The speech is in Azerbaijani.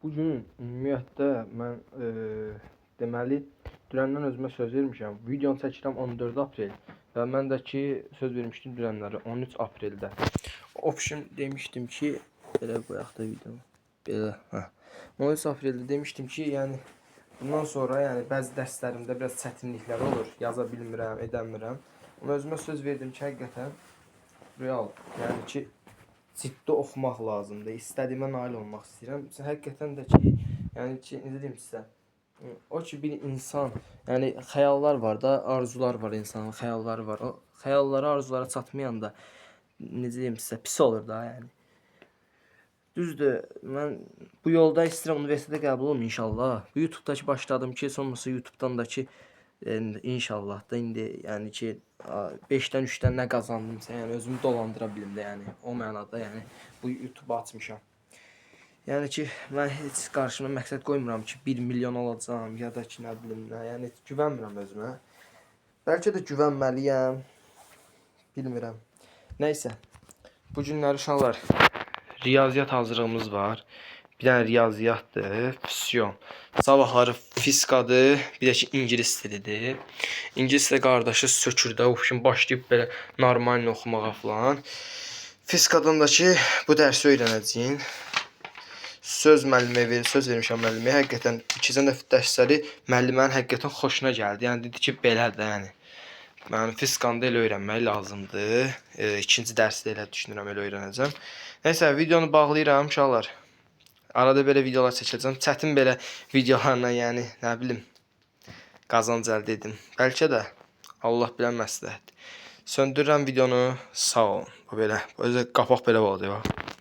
Bugün ümumiyyətlə mən deməli dünəndən özümə söz vermişəm. Videonu çəkirəm 14 aprel və mən də ki söz vermişdim dünənləri 13 apreldə. Option demişdim ki belə qoyaq da videonu. Belə 13 apreldə demişdim ki, yəni bundan sonra yəni bəzi dərslərimdə biraz çətinliklər olur. Yaza bilmirəm, edəmirəm. Amma özümə söz verdim ki, həqiqətən real, yəni ki ciddi oxumaq lazımdır. İstədiyimə nail olmaq istəyirəm. Həqiqətən də ki, yəni ki, necə deyim sizə? O ki bir insan, yəni xəyallar var da, arzular var insanın, xəyalları var. O xəyallara, arzulara çatmayanda necə deyim sizə, pis olur da, yəni. Düzdür, mən bu yolda istəyirəm universitetə qəbul olum inşallah. Bu YouTube-dakı başladım ki, sonrası YouTube-dan da ki inşallah da indi yəni ki 5-dən 3-dən nə qazandımsa, yəni özümü dolandıra bilim də, yəni o mənada, yəni bu YouTube açmışam. Yəni ki mən heç qarşıma məqsəd qoymuram ki 1 milyon alacağam ya da ki nə bilim nə, yəni güvənmirəm özümə. Bəlkə də güvənməliyəm. Bilmirəm. Nəysə. Bu günlər uşaqlar riyaziyyat hazırlığımız var. Bir dənə riyaziyyatdır, füsyon. Sabahları fizikadır, bir də ki ingilis dilidir. İngilis də qardaşı sökür də, o başlayıb belə normal oxumağa falan. Fizikadan da ki bu dərsi öyrənəcəyik. Söz vermişəm müəlliməyə. Həqiqətən keçən dəfə dərsləri müəllimənin həqiqətən xoşuna gəldi. Yəni dedi ki, belədir, yəni. Mən fizikanı elə öyrənmək lazımdır. İkinci dərsdə elə düşünürəm, elə öyrənəcəm. Nəysə, videonu bağlayıram uşaqlar. Arada belə videolar çəkəcəm. Çətin belə videolarla, yəni nə bilim qazanc əldə edim. Bəlkə də Allah bilən məsləhət. Söndürürəm videonu. Sağ olun. Bu belə. Özü qapaq belə oldu ya.